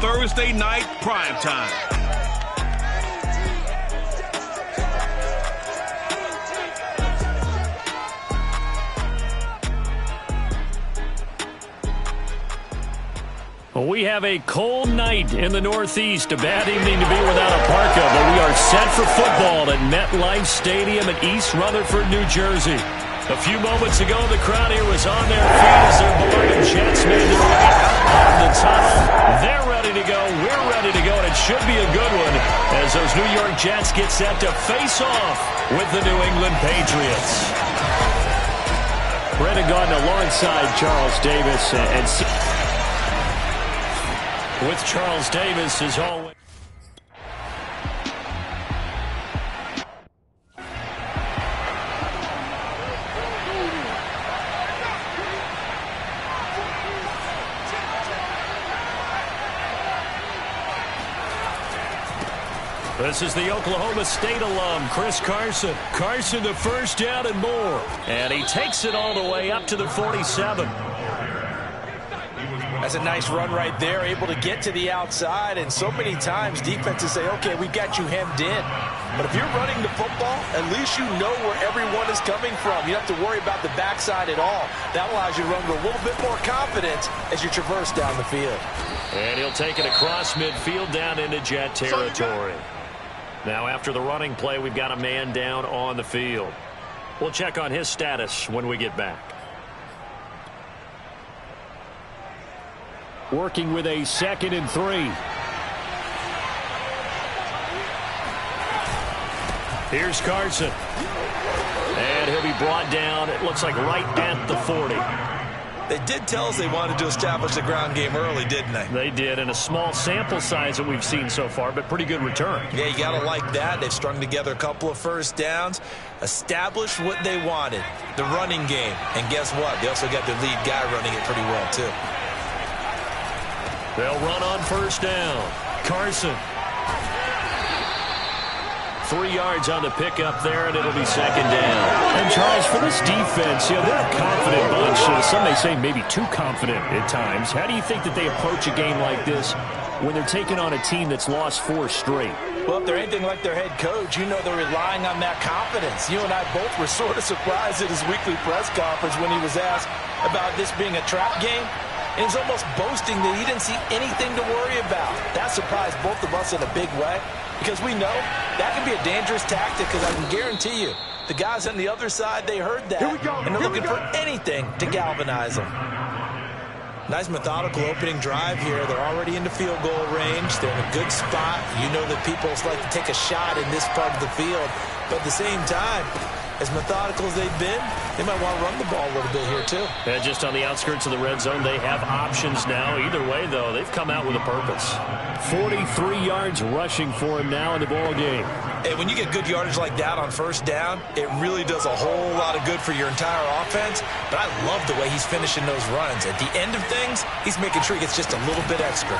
Thursday night primetime. Well, we have a cold night in the Northeast. A bad evening to be without a parka, but we are set for football at MetLife Stadium in East Rutherford, New Jersey. A few moments ago, the crowd here was on their feet as their beloved Jets made their way out of the tunnel. They're ready to go. We're ready to go, and it should be a good one as those New York Jets get set to face off with the New England Patriots. Brendan Gaudin alongside Charles Davis and with Charles Davis as always. This is the Oklahoma State alum, Chris Carson. Carson, the first down and more. And he takes it all the way up to the 47. That's a nice run right there, able to get to the outside, and so many times defenses say, okay, we've got you hemmed in. But if you're running the football, at least you know where everyone is coming from. You don't have to worry about the backside at all. That allows you to run with a little bit more confidence as you traverse down the field. And he'll take it across midfield down into Jet territory. Now after the running play, we've got a man down on the field. We'll check on his status when we get back. Working with a 2nd and 3. Here's Carson. And he'll be brought down, it looks like right at the 40. They did tell us they wanted to establish the ground game early, didn't they? They did, and a small sample size that we've seen so far, but pretty good return. Yeah, you got to like that. They've strung together a couple of first downs, established what they wanted, the running game. And guess what? They also got their lead guy running it pretty well, too. They'll run on first down. Carson. 3 yards on the pickup there, and it'll be 2nd down. And, Charles, for this defense, they're a confident bunch. Some may say maybe too confident at times. How do you think that they approach a game like this when they're taking on a team that's lost 4 straight? Well, if they're anything like their head coach, you know they're relying on that confidence. You and I both were sort of surprised at his weekly press conference when he was asked about this being a trap game. And he's almost boasting that he didn't see anything to worry about. That surprised both of us in a big way because we know that can be a dangerous tactic because I can guarantee you the guys on the other side, they heard that, and they're looking for anything to galvanize them. Nice methodical opening drive here. They're already into field goal range. They're in a good spot. You know that people like to take a shot in this part of the field. But at the same time, as methodical as they've been, they might want to run the ball a little bit here, too. And just on the outskirts of the red zone, they have options now. Either way, though, they've come out with a purpose. 43 yards rushing for him now in the ball game. Hey, when you get good yardage like that on first down, it really does a whole lot of good for your entire offense. But I love the way he's finishing those runs. At the end of things, he's making sure he gets just a little bit extra.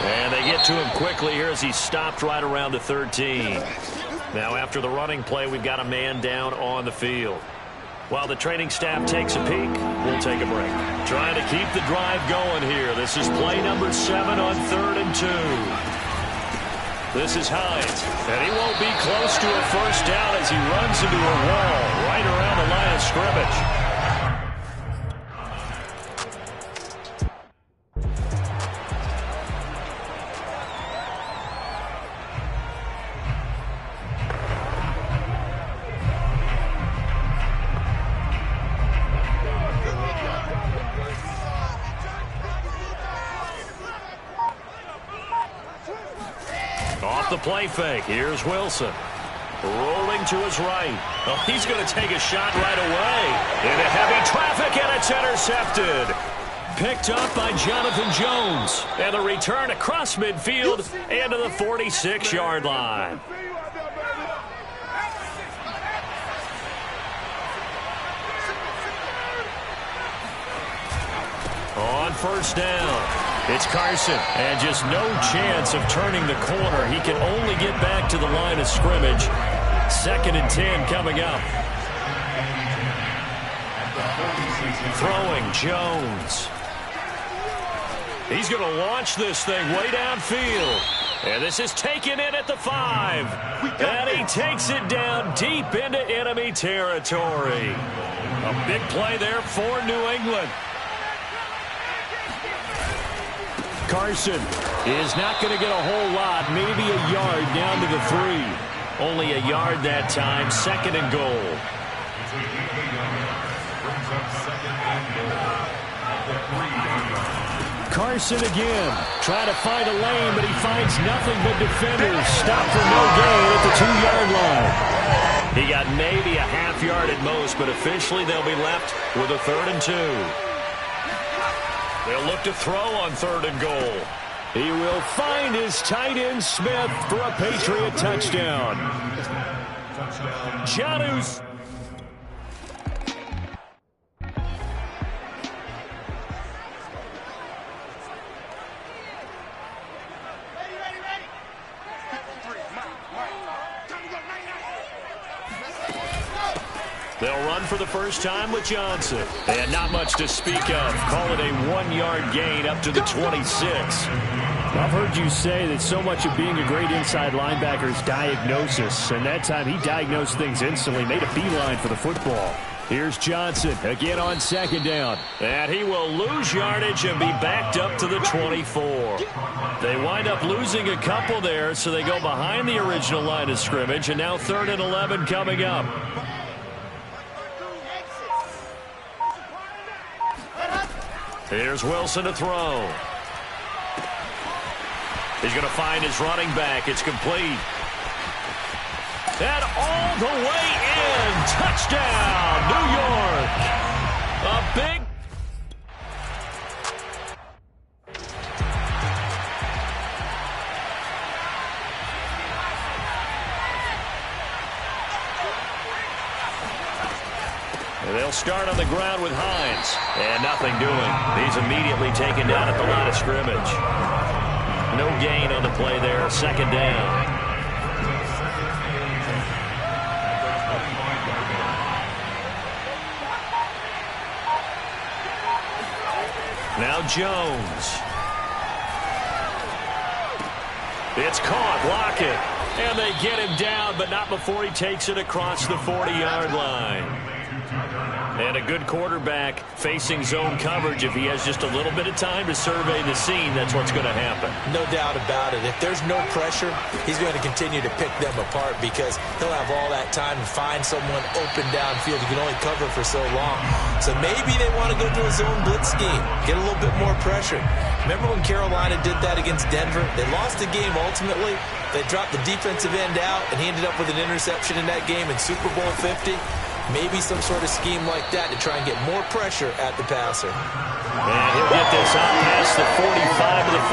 And they get to him quickly here as he stopped right around the 13. Now after the running play, we've got a man down on the field. While the training staff takes a peek, we'll take a break. Trying to keep the drive going here. This is play number 7 on 3rd and 2. This is Hines, and he won't be close to a first down as he runs into a wall right around the line of scrimmage. Off the play fake, here's Wilson. Rolling to his right. Oh, he's going to take a shot right away. Into heavy traffic, and it's intercepted. Picked up by Jonathan Jones. And the return across midfield and to the 46-yard line. On first down. It's Carson, and just no chance of turning the corner. He can only get back to the line of scrimmage. 2nd and 10 coming up. Throwing Jones. He's going to launch this thing way downfield. And this is taken in at the 5. And he takes it down deep into enemy territory. A big play there for New England. Carson is not going to get a whole lot, maybe a yard down to the 3. Only a yard that time, 2nd and goal. Carson again, trying to find a lane, but he finds nothing but defenders. Stopped for no gain at the 2-yard line. He got maybe a half yard at most, but officially they'll be left with a 3rd and 2. They'll look to throw on 3rd and goal. He will find his tight end Smith for a Patriot touchdown. Janus. They'll run for the first time with Johnson. And not much to speak of. Call it a 1-yard gain up to the 26. I've heard you say that so much of being a great inside linebacker is diagnosis. And that time he diagnosed things instantly, made a beeline for the football. Here's Johnson again on 2nd down. And he will lose yardage and be backed up to the 24. They wind up losing a couple there, so they go behind the original line of scrimmage. And now 3rd and 11 coming up. Here's Wilson to throw. He's going to find his running back. It's complete. And all the way in. Touchdown, New York. A big. They'll start on the ground with Hines. And nothing doing. He's immediately taken down at the line of scrimmage. No gain on the play there. 2nd down. Now Jones. It's caught. Lockett. And they get him down, but not before he takes it across the 40-yard line. And a good quarterback facing zone coverage. If he has just a little bit of time to survey the scene, that's what's going to happen. No doubt about it. If there's no pressure, he's going to continue to pick them apart because he'll have all that time to find someone open downfield. He can only cover for so long. So maybe they want to go to a zone blitz scheme, get a little bit more pressure. Remember when Carolina did that against Denver? They lost the game ultimately. They dropped the defensive end out, and he ended up with an interception in that game in Super Bowl 50. Maybe some sort of scheme like that to try and get more pressure at the passer. And he'll get this out past the 45 to the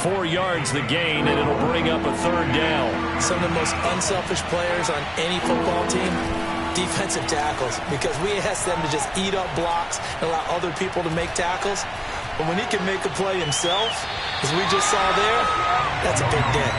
47. 4 yards the gain, and it'll bring up a 3rd down. Some of the most unselfish players on any football team, defensive tackles, because we ask them to just eat up blocks and allow other people to make tackles. But when he can make a play himself, as we just saw there, that's a big day.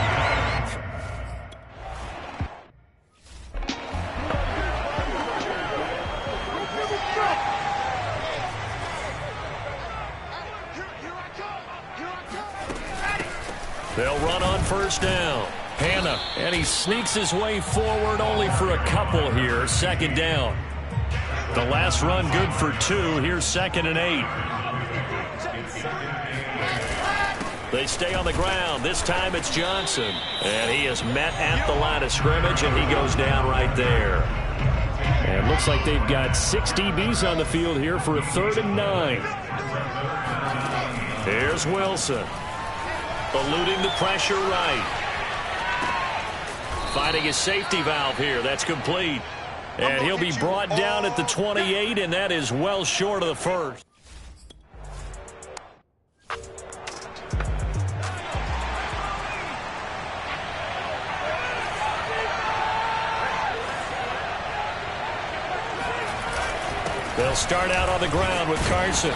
They'll run on 1st down. Hannah, and he sneaks his way forward only for a couple here. 2nd down. The last run good for 2. Here's 2nd and 8. They stay on the ground. This time it's Johnson. And he is met at the line of scrimmage, and he goes down right there. And looks like they've got 6 DBs on the field here for a 3rd and 9. Here's Wilson. Eluding the pressure right. Finding his safety valve here. That's complete. And he'll be brought down at the 28, and that is well short of the 1st. They'll start out on the ground with Carson.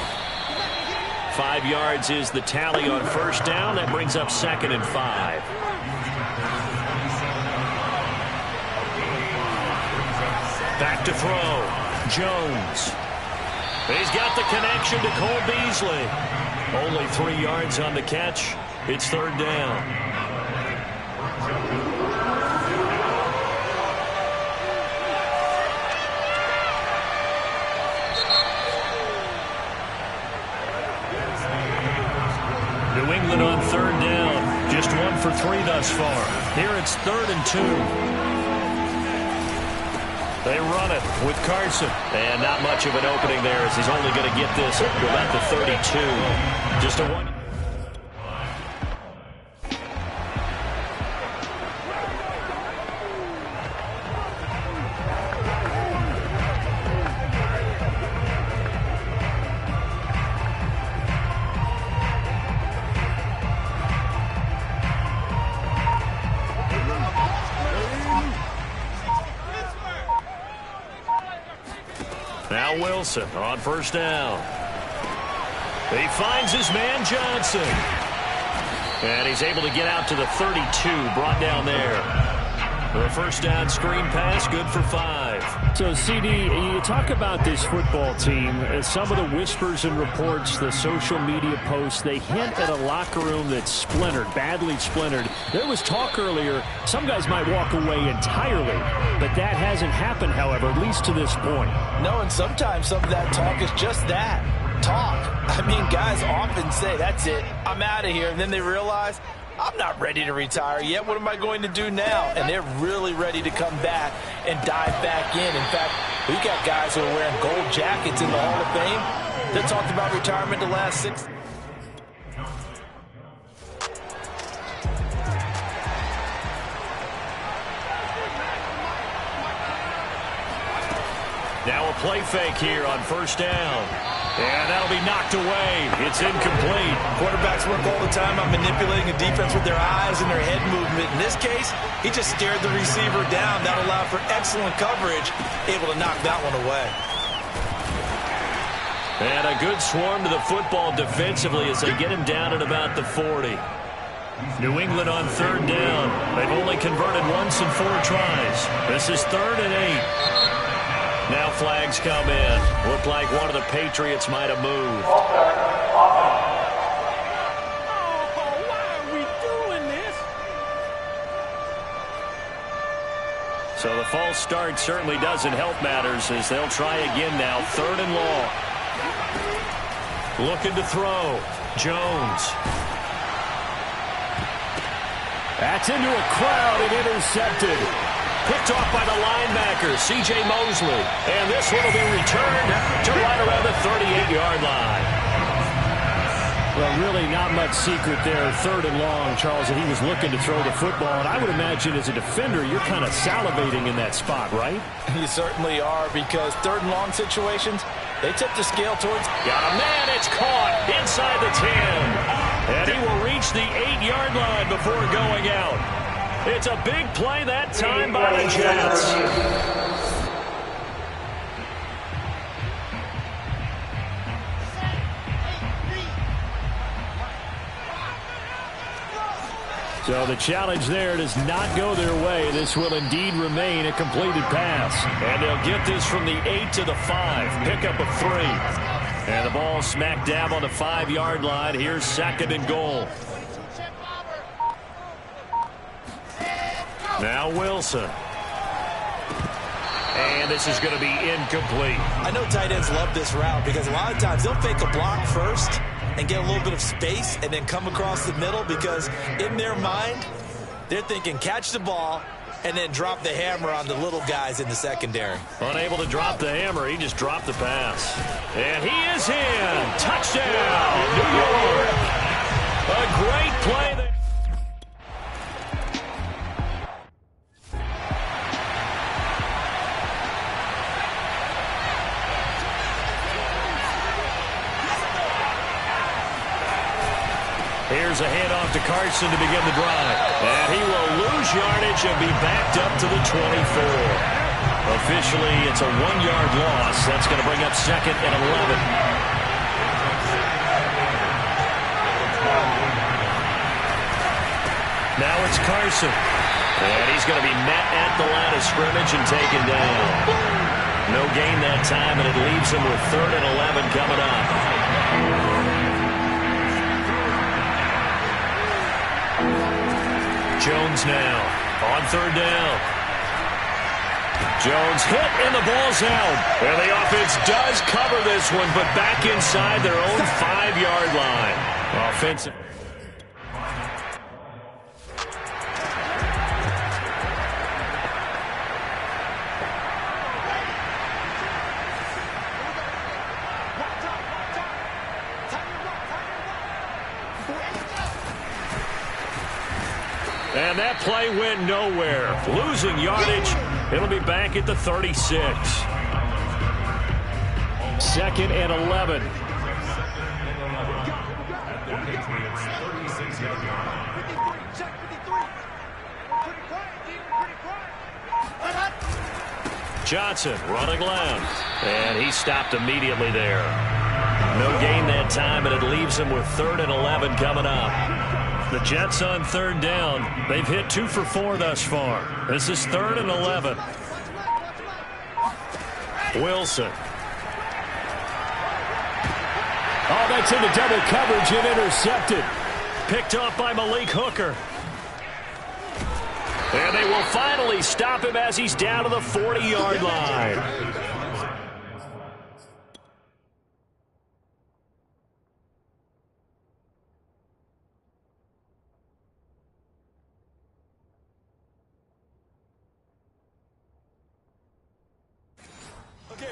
5 yards is the tally on 1st down. That brings up 2nd and 5. Back to throw. Jones. He's got the connection to Cole Beasley. Only 3 yards on the catch. It's third down. New England on third down. Just 1 for 3 thus far. Here it's 3rd and 2. They run it with Carson. And not much of an opening there as he's only going to get this to about the 32. Just a 1. Now Wilson on first down. He finds his man Johnson. And he's able to get out to the 32, brought down there. The first down screen pass, good for 5. So, CD, you talk about this football team. Some of the whispers and reports, the social media posts, they hint at a locker room that's splintered, badly splintered. There was talk earlier, some guys might walk away entirely, but that hasn't happened, however, at least to this point. No, and sometimes some of that talk is just that, talk. I mean, guys often say, that's it, I'm out of here, and then they realize, I'm not ready to retire yet. What am I going to do now? And they're really ready to come back and dive back in. In fact, we've got guys who are wearing gold jackets in the Hall of Fame that talked about retirement the last 6. Now a play fake here on first down. And that'll be knocked away. It's incomplete. Quarterbacks work all the time on manipulating a defense with their eyes and their head movement. In this case, he just stared the receiver down. That allowed for excellent coverage, able to knock that one away. And a good swarm to the football defensively as they get him down at about the 40. New England on third down. They've only converted once in 4 tries. This is 3rd and 8. Now flags come in. Looked like one of the Patriots might have moved. Oh, why are we doing this? So the false start certainly doesn't help matters as they'll try again now. 3rd and long. Looking to throw. Jones. That's into a crowd and intercepted. Picked off by the linebacker, C.J. Mosley. And this one will be returned to right around the 38-yard line. Well, really not much secret there. 3rd and long, Charles, and he was looking to throw the football. And I would imagine as a defender, you're kind of salivating in that spot, right? You certainly are, because 3rd and long situations, they tip the scale towards. Got a man, it's caught inside the 10. And he will reach the 8-yard line before going out. It's a big play that time by the Jets. So the challenge there does not go their way. This will indeed remain a completed pass. And they'll get this from the 8 to the 5. Pickup of 3. And the ball smack dab on the 5-yard line. Here's 2nd and goal. Now Wilson. And this is going to be incomplete. I know tight ends love this route because a lot of times they'll fake a block first and get a little bit of space and then come across the middle, because in their mind, they're thinking catch the ball and then drop the hammer on the little guys in the secondary. Unable to drop the hammer, he just dropped the pass. And he is in. Touchdown, New York. A great play there. Here's a handoff to Carson to begin the drive. And he will lose yardage and be backed up to the 24. Officially, it's a 1-yard loss. That's going to bring up 2nd and 11. Now it's Carson. And he's going to be met at the line of scrimmage and taken down. No gain that time, and it leaves him with 3rd and 11 coming up. Jones now on 3rd down. Jones hit, and the ball's out. And the offense does cover this one, but back inside their own 5-yard line. Offensive. And that play went nowhere. Losing yardage. It'll be back at the 36. 2nd and 11. Johnson running left. And he stopped immediately there. No gain that time, and it leaves him with 3rd and 11 coming up. The Jets on 3rd down. They've hit 2 for 4 thus far. This is 3rd and 11. Wilson. Oh, that's into double coverage and intercepted. Picked off by Malik Hooker. And they will finally stop him as he's down to the 40-yard line.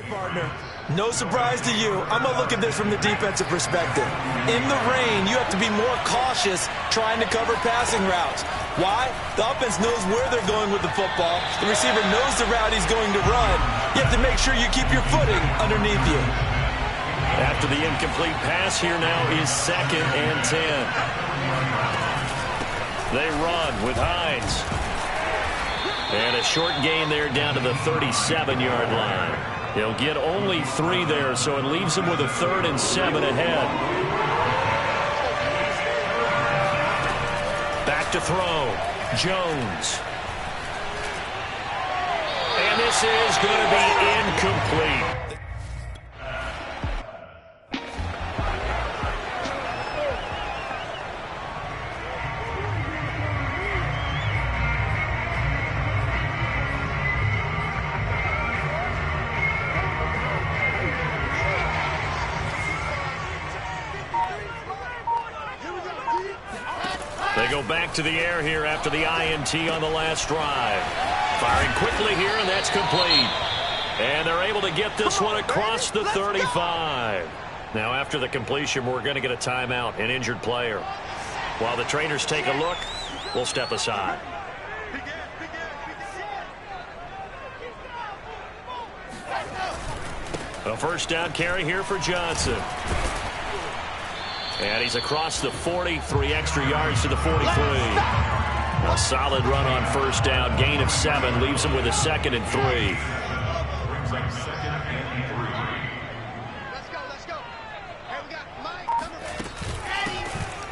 Partner, no surprise to you. I'm going to look at this from the defensive perspective. In the rain, you have to be more cautious trying to cover passing routes. Why? The offense knows where they're going with the football. The receiver knows the route he's going to run. You have to make sure you keep your footing underneath you. After the incomplete pass, here now is 2nd and 10. They run with Hines. And a short gain there down to the 37-yard line. He'll get only 3 there, so it leaves him with a 3rd and 7 ahead. Back to throw. Jones. And this is going to be incomplete. They go back to the air here after the INT on the last drive. Firing quickly here, and that's complete. And they're able to get this one across the 35. Now, after the completion, we're going to get a timeout, an injured player. While the trainers take a look, we'll step aside. A 1st down carry here for Johnson. And he's across the 40, 3 extra yards to the 43. A solid run on 1st down, gain of 7, leaves him with a 2nd and 3.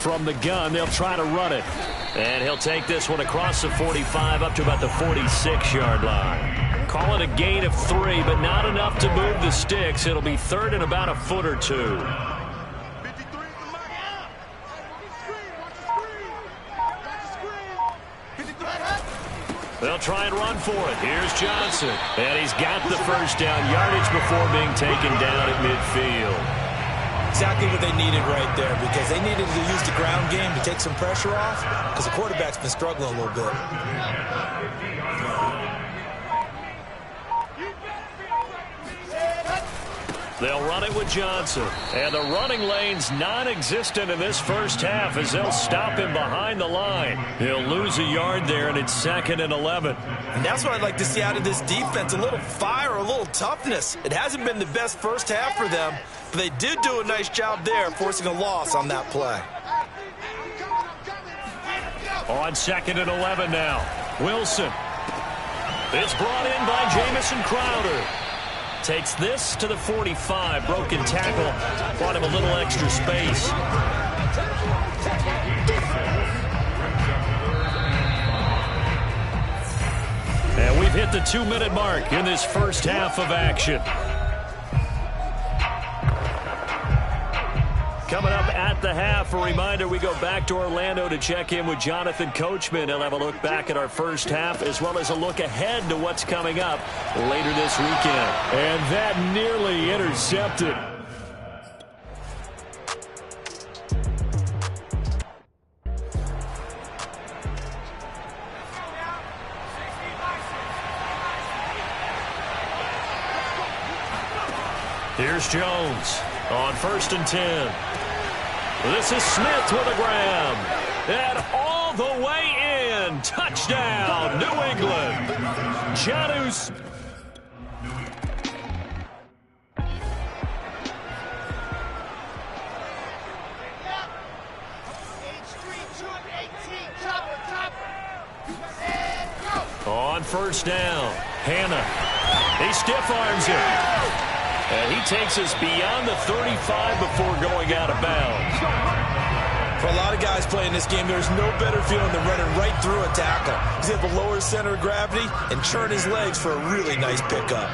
From the gun, they'll try to run it. And he'll take this one across the 45 up to about the 46-yard line. Call it a gain of 3, but not enough to move the sticks. It'll be 3rd and about a foot or 2. They'll try and run for it. Here's Johnson. And he's got the 1st down yardage before being taken down at midfield. Exactly what they needed right there, because they needed to use the ground game to take some pressure off, because the quarterback's been struggling a little bit. They'll run it with Johnson. And the running lane's non-existent in this 1st half as they'll stop him behind the line. He'll lose a yard there, and it's 2nd and 11. And that's what I'd like to see out of this defense, a little fire, a little toughness. It hasn't been the best 1st half for them, but they did do a nice job there, forcing a loss on that play. On 2nd and 11 now. Wilson. It's brought in by Jamison Crowder. Takes this to the 45. Broken tackle. Bought him a little extra space. And we've hit the 2-minute mark in this first half of action. Coming up at the half, a reminder, we go back to Orlando to check in with Jonathan Coachman. He'll have a look back at our first half as well as a look ahead to what's coming up later this weekend. And that nearly intercepted. Here's Jones on 1st and 10. This is Smith with a grab. And all the way in. Touchdown, New England. Janus. On 1st down, Hannah. He stiff arms him. And he takes us beyond the 35 before going out of bounds. For a lot of guys playing this game, there's no better feeling than running right through a tackle. He's able to lower his center of gravity and churn his legs for a really nice pickup.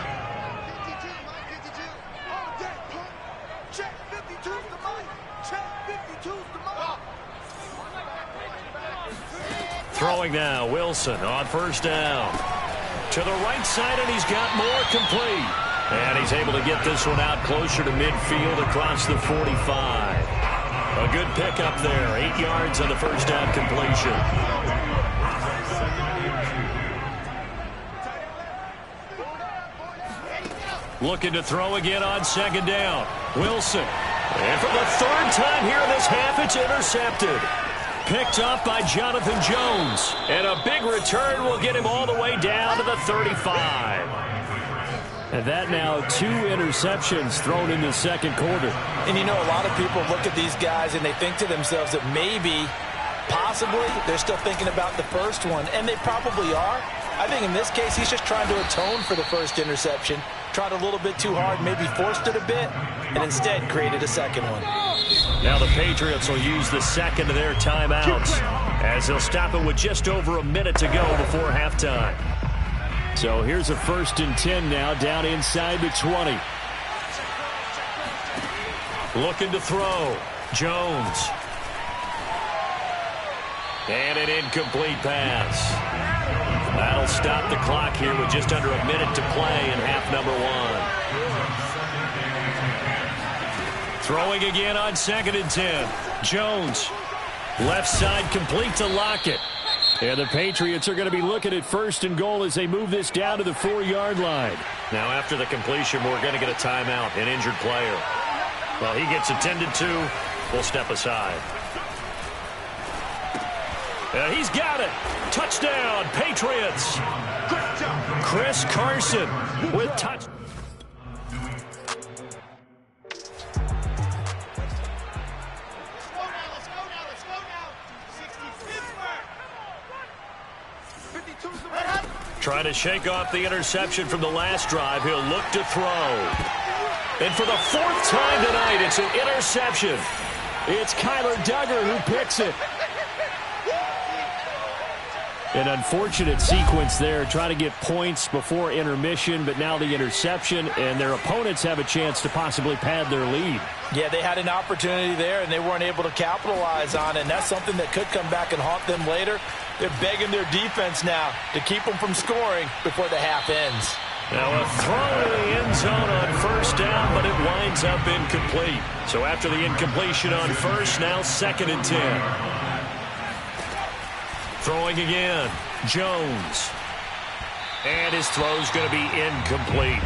Throwing now, Wilson on 1st down. To the right side, and he's got more complete. And he's able to get this one out closer to midfield across the 45. A good pickup there. 8 yards on the 1st down completion. Looking to throw again on 2nd down. Wilson. And for the 3rd time here in this half, it's intercepted. Picked up by Jonathan Jones. And a big return will get him all the way down to the 35. And that now 2 interceptions thrown in the 2nd quarter. And you know, a lot of people look at these guys and they think to themselves that maybe, possibly, they're still thinking about the first one. And they probably are. I think in this case, he's just trying to atone for the first interception. Tried a little bit too hard, maybe forced it a bit, and instead created a 2nd one. Now the Patriots will use the 2nd of their timeouts as they'll stop it with just over a minute to go before halftime. So here's a 1st and 10 now, down inside the 20. Looking to throw. Jones. And an incomplete pass. That'll stop the clock here with just under a minute to play in half number 1. Throwing again on 2nd and 10. Jones. Left side complete to Lockett. And the Patriots are going to be looking at 1st and goal as they move this down to the 4-yard line. Now after the completion, we're going to get a timeout, an injured player. Well, he gets attended to. We'll step aside. He's got it. Touchdown, Patriots. Chris Carson with touch. Trying to shake off the interception from the last drive. He'll look to throw. And for the 4th time tonight, it's an interception. It's Kyler Duggar who picks it. An unfortunate sequence there, trying to get points before intermission, but now the interception, and their opponents have a chance to possibly pad their lead. Yeah, they had an opportunity there, and they weren't able to capitalize on it, and that's something that could come back and haunt them later. They're begging their defense now to keep them from scoring before the half ends. Now a throw to the end zone on 1st down, but it winds up incomplete. So after the incompletion on 1st, now 2nd and 10. Throwing again, Jones. And his throw's going to be incomplete.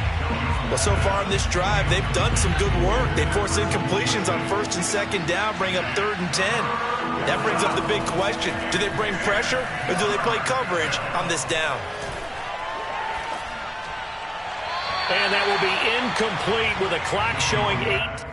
Well, so far in this drive, they've done some good work. They force incompletions on 1st and 2nd down, bring up 3rd and 10. That brings up the big question. Do they bring pressure or do they play coverage on this down? And that will be incomplete with a clock showing 8.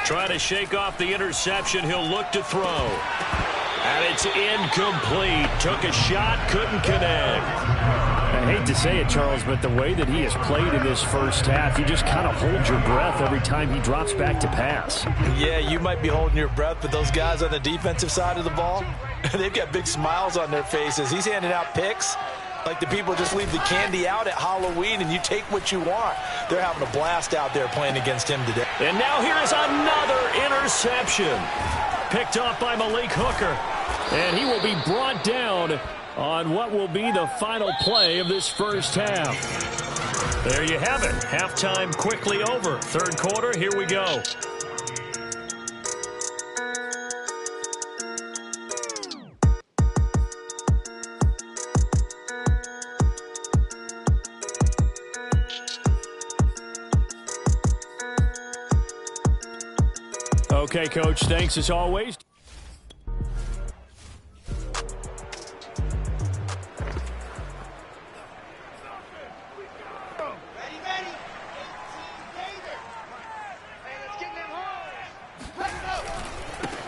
Trying to shake off the interception. He'll look to throw. And it's incomplete. Took a shot, couldn't connect. I hate to say it, Charles, but the way that he has played in this first half, you just kind of hold your breath every time he drops back to pass. Yeah, you might be holding your breath, but those guys on the defensive side of the ball, they've got big smiles on their faces. He's handing out picks like the people just leave the candy out at Halloween and you take what you want. They're having a blast out there playing against him today. And now here's another interception. Picked off by Malik Hooker. And he will be brought down on what will be the final play of this first half. There you have it. Halftime quickly over. Third quarter, here we go. Okay, Coach, thanks as always.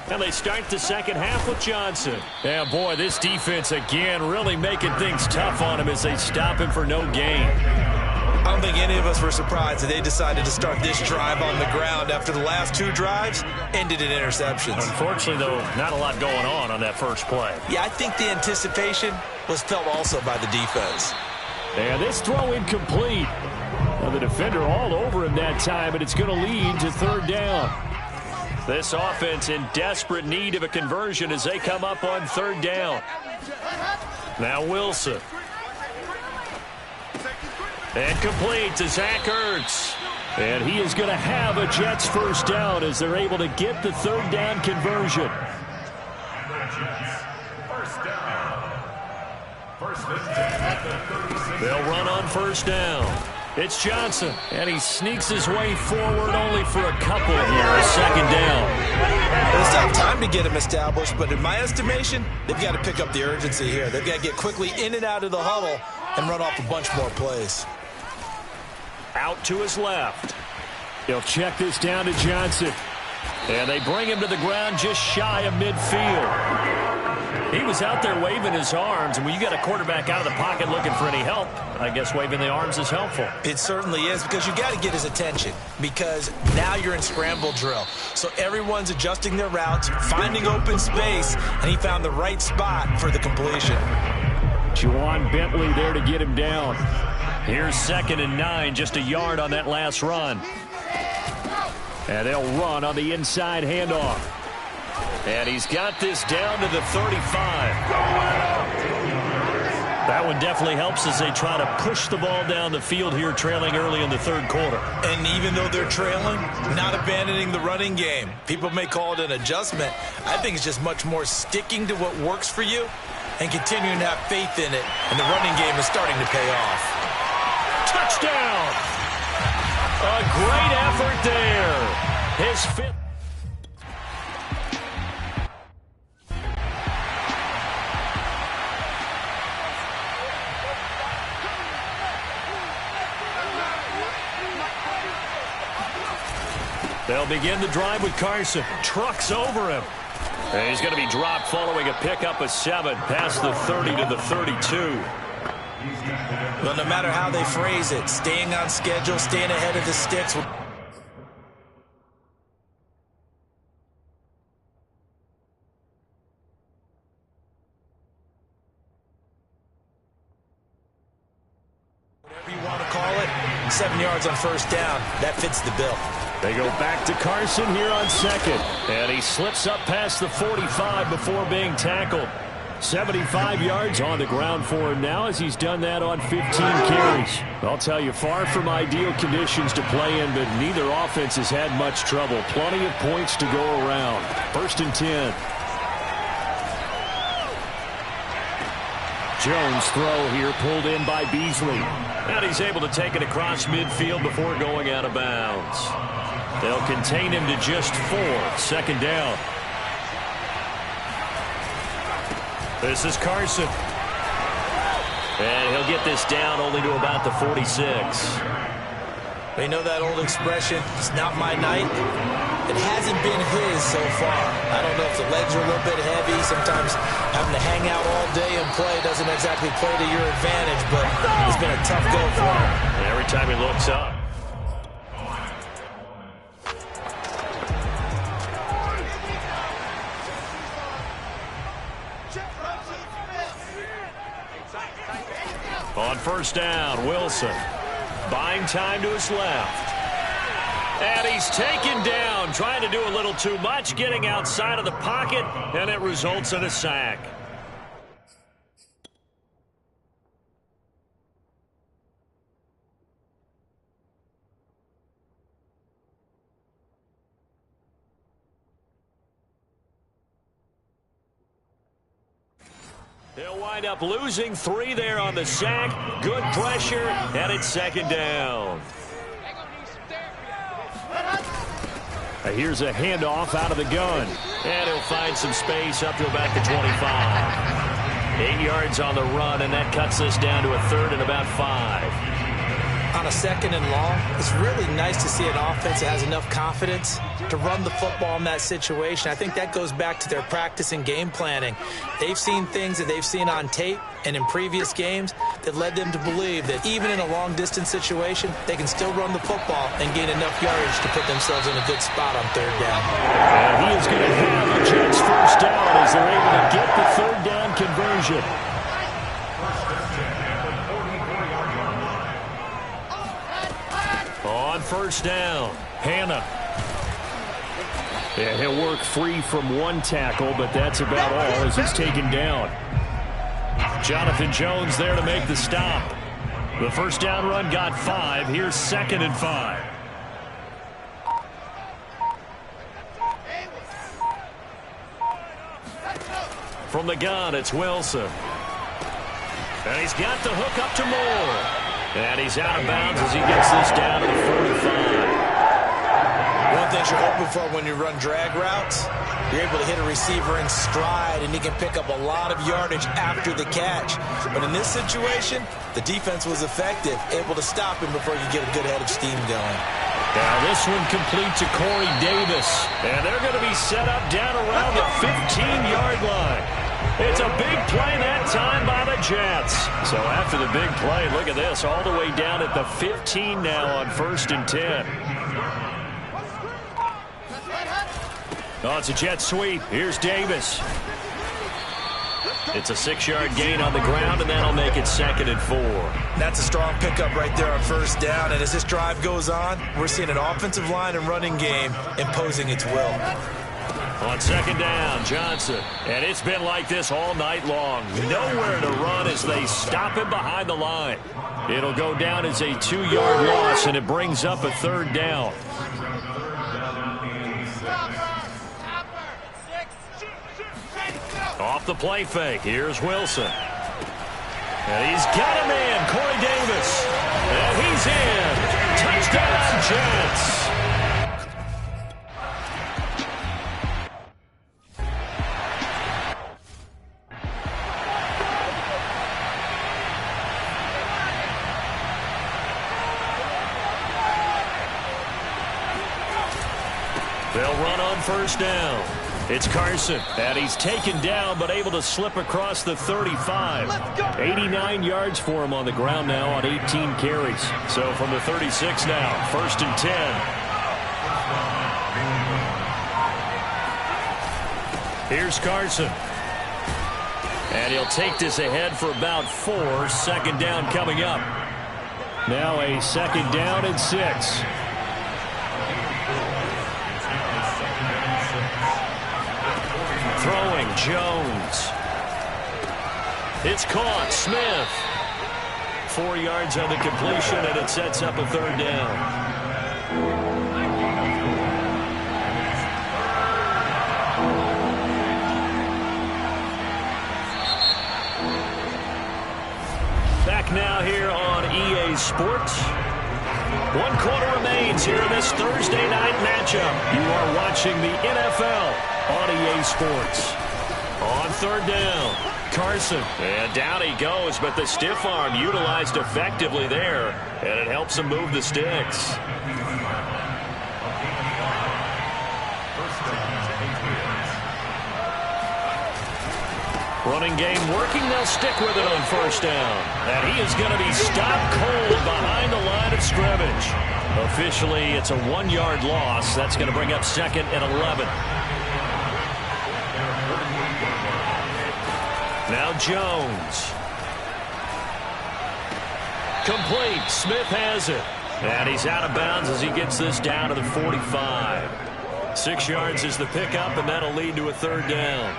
And they start the second half with Johnson. Yeah, boy, this defense again really making things tough on him as they stop him for no gain. I don't think any of us were surprised that they decided to start this drive on the ground after the last two drives ended in interceptions. Unfortunately, though, not a lot going on that first play. Yeah, I think the anticipation was felt also by the defense. And this throw incomplete. Well, the defender all over him that time, and it's going to lead to third down. This offense in desperate need of a conversion as they come up on third down. Now Wilson. And complete to Zach Ertz. And he is going to have a Jets first down as they're able to get the third down conversion. They'll run on first down. It's Johnson, and he sneaks his way forward only for a couple here. A second down. Well, it's not time to get him established, but in my estimation, they've got to pick up the urgency here. They've got to get quickly in and out of the huddle and run off a bunch more plays. Out to his left. He'll check this down to Johnson. And they bring him to the ground just shy of midfield. He was out there waving his arms, and when you got a quarterback out of the pocket looking for any help, I guess waving the arms is helpful. It certainly is, because you got to get his attention, because now you're in scramble drill. So everyone's adjusting their routes, finding open space, and he found the right spot for the completion. Juwan Bentley there to get him down. Here's 2nd and 9, just a yard on that last run. And they'll run on the inside handoff. And he's got this down to the 35. That one definitely helps as they try to push the ball down the field here, trailing early in the third quarter. And even though they're trailing, not abandoning the running game. People may call it an adjustment. I think it's just much more sticking to what works for you and continuing to have faith in it. And the running game is starting to pay off. Touchdown! A great effort there. His fifth. They'll begin the drive with Carson. Trucks over him. And he's going to be dropped following a pickup of 7 past the 30 to the 32. Well, no matter how they phrase it, staying on schedule, staying ahead of the sticks. Whatever you want to call it, 7 yards on first down. That fits the bill. They go back to Carson here on 2nd. And he slips up past the 45 before being tackled. 75 yards on the ground for him now as he's done that on 15 carries. I'll tell you, far from ideal conditions to play in, but neither offense has had much trouble. Plenty of points to go around. 1st and 10. Jones throw here pulled in by Beasley. And he's able to take it across midfield before going out of bounds. They'll contain him to just 4. 2nd down. This is Carson. And he'll get this down only to about the 46. You know that old expression, it's not my night. It hasn't been his so far. I don't know if the legs are a little bit heavy. Sometimes having to hang out all day and play doesn't exactly play to your advantage, but it's been a tough go for him. And every time he looks up. On first down, Wilson. Buying time to his left. And he's taken down, trying to do a little too much, getting outside of the pocket, and it results in a sack. They'll wind up losing 3 there on the sack. Good pressure, and it's second down. Here's a handoff out of the gun. And he'll find some space up to about the 25. 8 yards on the run, and that cuts us down to a third and about 5. On a second and long, it's really nice to see an offense that has enough confidence to run the football in that situation. I think that goes back to their practice and game planning. They've seen things that they've seen on tape and in previous games that led them to believe that even in a long-distance situation, they can still run the football and gain enough yardage to put themselves in a good spot on third down. And he is going to have the Jets first down as they're able to get the third down conversion. On first down, Hannah. Yeah, he'll work free from one tackle, but that's about all as he's taken down. Jonathan Jones there to make the stop. The first down run got 5. Here's second and 5. From the gun, it's Wilson. And he's got the hook up to Moore. And he's out of bounds as he gets this down to the 45. One thing you're hoping for when you run drag routes, you're able to hit a receiver in stride, and he can pick up a lot of yardage after the catch. But in this situation, the defense was effective, able to stop him before you get a good head of steam going. Now this one complete to Corey Davis. And they're going to be set up down around the 15-yard line. It's a big play that time by the Jets. So after the big play, look at this, all the way down at the 15 now on first and 10. Oh, it's a jet sweep. Here's Davis. It's a 6-yard gain on the ground, and that'll make it second and 4. That's a strong pickup right there on first down. And as this drive goes on, we're seeing an offensive line and running game imposing its will. On second down, Johnson. And it's been like this all night long. Nowhere to run as they stop him behind the line. It'll go down as a 2-yard loss, and it brings up a third down. Off the play fake, here's Wilson. And he's got a man, Corey Davis. And he's in. Touchdown, Jets. They'll run on first down. It's Carson, and he's taken down but able to slip across the 35. 89 yards for him on the ground now on 18 carries. So from the 36 now, first and 10. Here's Carson. And he'll take this ahead for about 4. Second down coming up. Now a second down and 6. Throwing, Jones. It's caught, Smith. 4 yards on the completion, and it sets up a third down. Back now here on EA Sports. 1 quarter remains here in this Thursday night matchup. You are watching the NFL on EA Sports. On third down, Carson. And down he goes, but the stiff arm utilized effectively there, and it helps him move the sticks. Running game working. They'll stick with it on first down. And he is going to be stopped cold behind the line of scrimmage. Officially, it's a 1-yard loss. That's going to bring up second and 11. Now Jones. Complete. Smith has it. And he's out of bounds as he gets this down to the 45. 6 yards is the pickup, and that'll lead to a third down.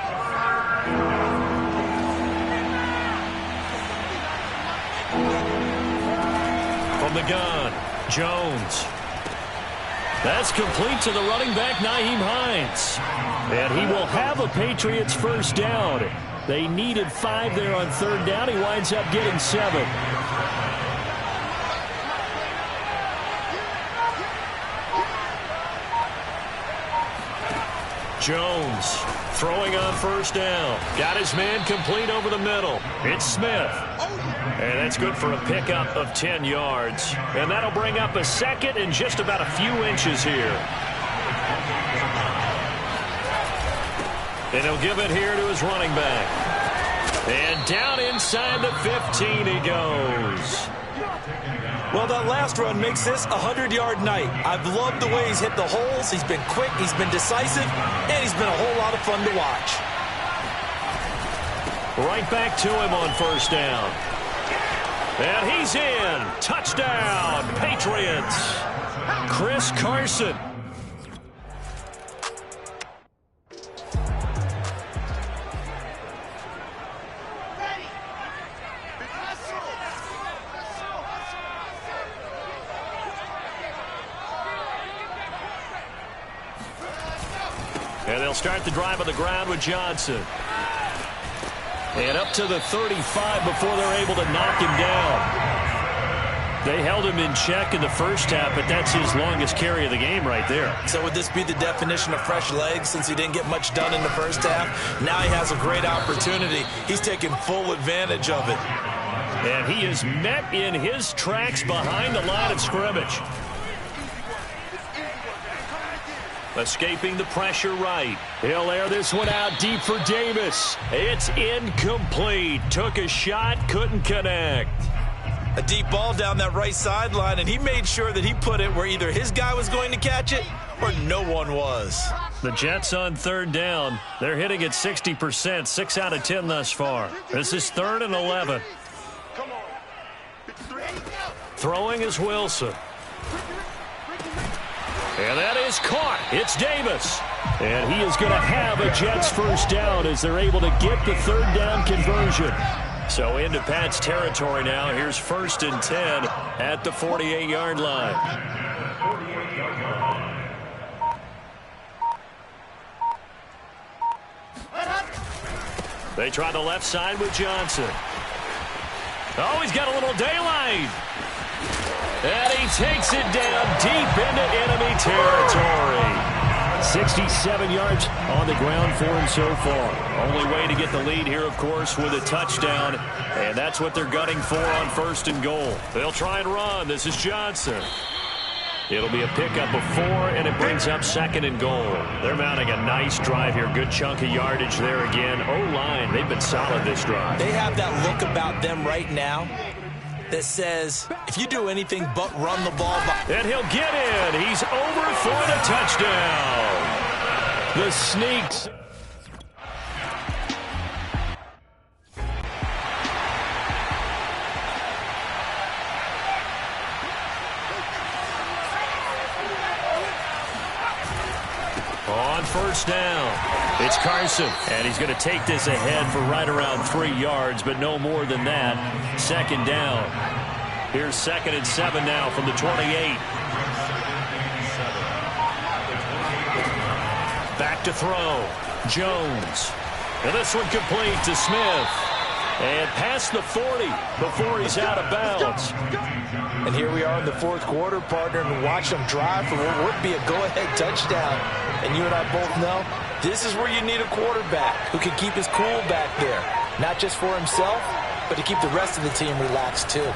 From the gun, Jones. That's complete to the running back, Nyheim Hines. And he will have a Patriots first down. They needed 5 there on third down. He winds up getting 7. Jones throwing on first down. Got his man complete over the middle. It's Smith. And that's good for a pickup of 10 yards. And that'll bring up a second and just about a few inches here. And he'll give it here to his running back. And down inside the 15 he goes. Well, that last run makes this a 100-yard night. I've loved the way he's hit the holes. He's been quick, he's been decisive, and he's been a whole lot of fun to watch. Right back to him on first down. And he's in. Touchdown, Patriots. Chris Carson. And they'll start the drive on the ground with Johnson. And up to the 35 before they're able to knock him down. They held him in check in the first half, but that's his longest carry of the game right there. So would this be the definition of fresh legs since he didn't get much done in the first half? Now he has a great opportunity. He's taking full advantage of it. And he is met in his tracks behind the line of scrimmage. Escaping the pressure right. He'll air this one out deep for Davis. It's incomplete. Took a shot, couldn't connect. A deep ball down that right sideline, and he made sure that he put it where either his guy was going to catch it or no one was. The Jets on third down. They're hitting at 60%, 6 out of 10 thus far. This is 3rd and 11. Throwing is Wilson. And that is caught. It's Davis. And he is going to have a Jets first down as they're able to get the third down conversion. So into Pat's territory now. Here's 1st and 10 at the 48-yard line. They try the left side with Johnson. Oh, he's got a little daylight. And he takes it down deep into enemy territory. 67 yards on the ground for him so far. Only way to get the lead here, of course, with a touchdown. And that's what they're gunning for on 1st and goal. They'll try and run. This is Johnson. It'll be a pickup of 4, and it brings up 2nd and goal. They're mounting a nice drive here. Good chunk of yardage there again. O-line, they've been solid this drive. They have that look about them right now that says, if you do anything but run the ball. And he'll get in. He's over for the touchdown. The Sneaks. On 1st down, it's Carson, and he's going to take this ahead for right around 3 yards, but no more than that. 2nd down. Here's 2nd and 7 now from the 28. Back to throw. Jones. And this one complete to Smith. And past the 40 before he's out of bounds. And here we are in the 4th quarter, partner, and watch them drive for what would be a go-ahead touchdown. And you and I both know this is where you need a quarterback who can keep his cool back there. Not just for himself, but to keep the rest of the team relaxed too.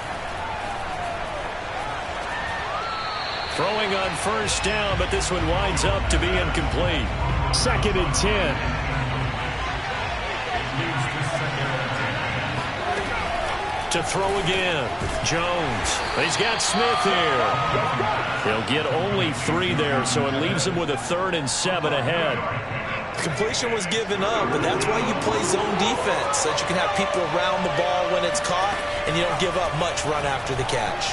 Throwing on 1st down, but this one winds up to be incomplete. 2nd and 10. To throw again. Jones. He's got Smith here. He'll get only 3 there, so it leaves him with a 3rd and 7 ahead. Completion was given up, but that's why you play zone defense, so that you can have people around the ball when it's caught, and you don't give up much run after the catch.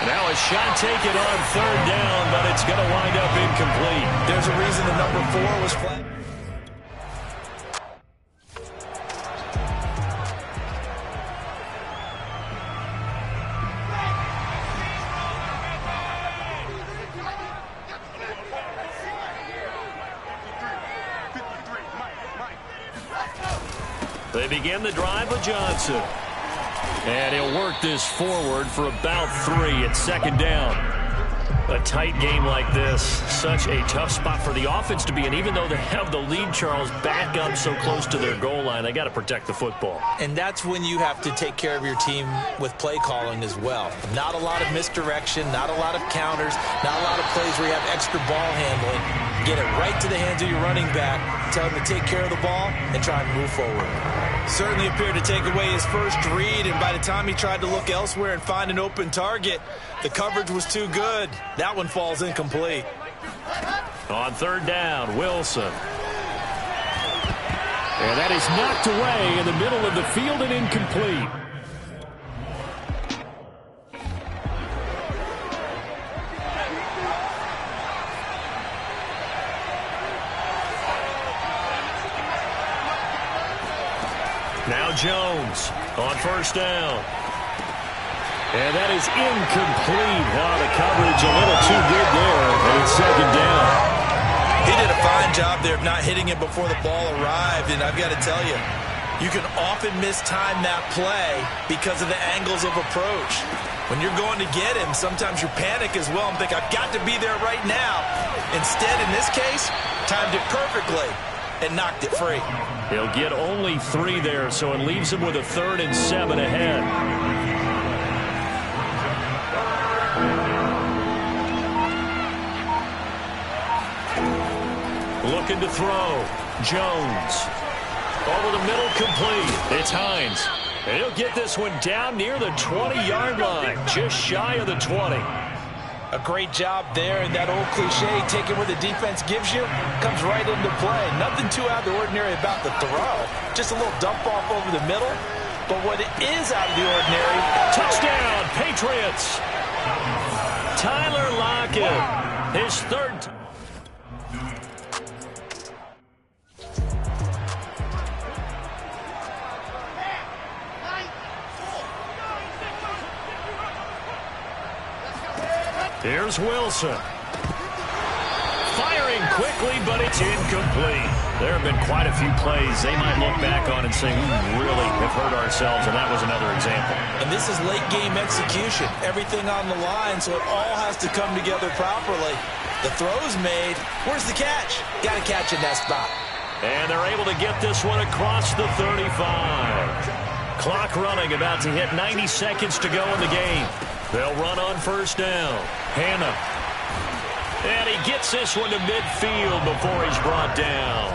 Now a shot taken on 3rd down, but it's going to wind up incomplete. There's a reason the number 4 was flat. They begin the drive with Johnson. And he'll work this forward for about 3 at 2nd down. A tight game like this, such a tough spot for the offense to be in. Even though they have the lead, Charles, back up so close to their goal line, they got to protect the football. And that's when you have to take care of your team with play calling as well. Not a lot of misdirection, not a lot of counters, not a lot of plays where you have extra ball handling. Get it right to the hands of your running back, tell him to take care of the ball, and try and move forward. Certainly appeared to take away his first read, and by the time he tried to look elsewhere and find an open target, the coverage was too good. That one falls incomplete. On 3rd down, Wilson. And that is knocked away in the middle of the field and incomplete. Now Jones on 1st down. And that is incomplete. Oh, the coverage a little too good there. And it's 2nd down. He did a fine job there of not hitting it before the ball arrived. And I've got to tell you, you can often mistime that play because of the angles of approach. When you're going to get him, sometimes you panic as well and think, I've got to be there right now. Instead, in this case, timed it perfectly and knocked it free. He'll get only 3 there, so it leaves him with a 3rd and 7 ahead. Looking to throw. Jones. Over the middle, complete. It's Hines. And he'll get this one down near the 20-yard line, just shy of the 20. A great job there, and that old cliche, taking what the defense gives you, comes right into play. Nothing too out of the ordinary about the throw. Just a little dump off over the middle. But what it is out of the ordinary, touchdown, Patriots! Tyler Lockett, his 3rd. Here's Wilson. Firing quickly, but it's incomplete. There have been quite a few plays they might look back on and say, we really have hurt ourselves, and that was another example. And this is late-game execution. Everything on the line, so it all has to come together properly. The throw's made. Where's the catch? Got to catch in that spot. And they're able to get this one across the 35. Clock running, about to hit 90 seconds to go in the game. They'll run on 1st down. Hannah. And he gets this one to midfield before he's brought down.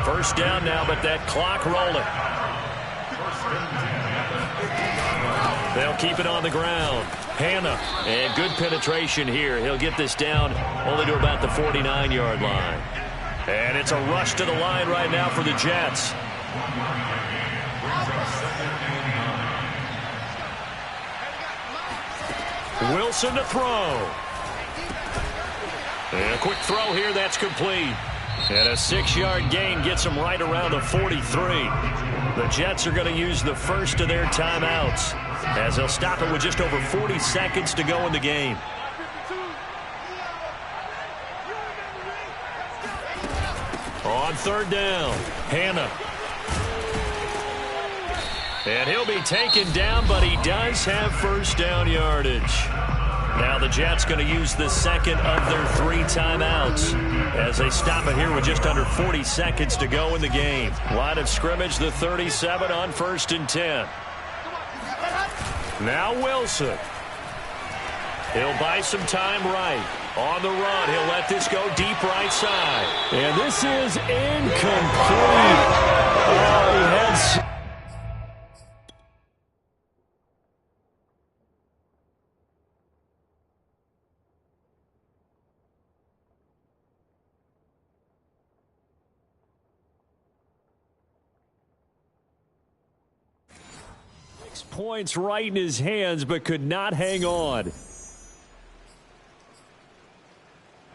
1st down now, but that clock rolling. They'll keep it on the ground. Hannah. And good penetration here. He'll get this down only to about the 49-yard line. And it's a rush to the line right now for the Jets. Wilson to throw. And a quick throw here, that's complete. And a 6-yard gain gets them right around the 43. The Jets are going to use the first of their timeouts as they'll stop it with just over 40 seconds to go in the game. On 3rd down, Hannah. And he'll be taken down, but he does have 1st down yardage. Now the Jets going to use the 2nd of their 3 timeouts as they stop it here with just under 40 seconds to go in the game. Line of scrimmage, the 37 on 1st and 10. Now Wilson. He'll buy some time right. On the run, he'll let this go deep right side. And this is incomplete. Oh, he had points right in his hands, but could not hang on.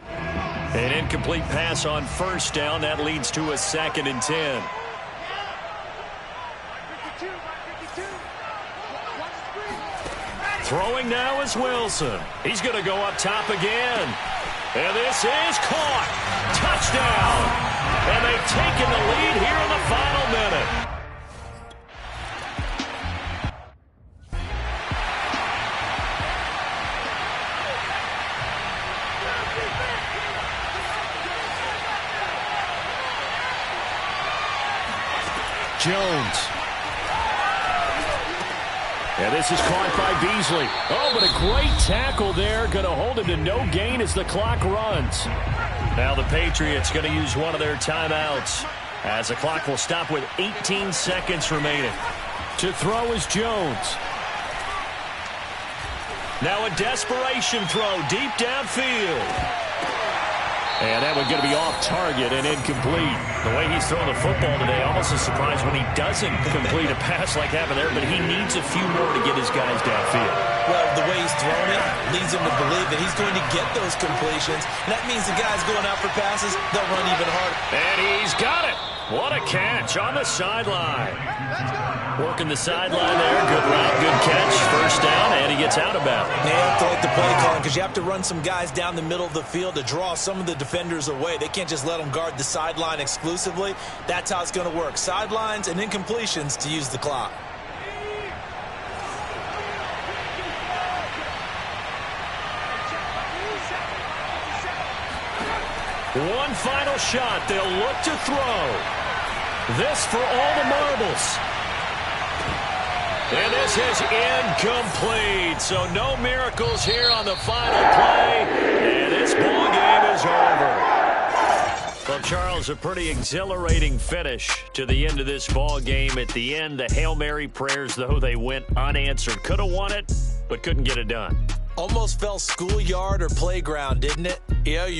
An incomplete pass on first down. That leads to a 2nd and 10. Throwing now is Wilson. He's going to go up top again. And this is caught. Touchdown. And they've taken the lead here in the final minute. Jones. And this is caught by Beasley. Oh, but a great tackle there. Going to hold him to no gain as the clock runs. Now the Patriots going to use one of their timeouts as the clock will stop with 18 seconds remaining. To throw is Jones. Now a desperation throw deep downfield. And that one's going to be off target and incomplete. The way he's throwing the football today, almost a surprise when he doesn't complete a pass like happened there, but he needs a few more to get his guys downfield. Well, the way he's thrown it leads him to believe that he's going to get those completions. And that means the guys going out for passes, they'll run even harder. And he's got it. What a catch on the sideline. Working the sideline there. Good route, good catch. First down, and he gets out of bounds. They have to like the play calling because you have to run some guys down the middle of the field to draw some of the defenders away. They can't just let them guard the sideline exclusively. That's how it's going to work. Sidelines and incompletions to use the clock. One final shot. They'll look to throw. This for all the marbles. And this is incomplete. So no miracles here on the final play. And this ball game is over. Well, Charles, a pretty exhilarating finish to the end of this ball game. At the end, the Hail Mary prayers, though, they went unanswered. Could have won it, but couldn't get it done. Almost fell schoolyard or playground, didn't it? Yeah,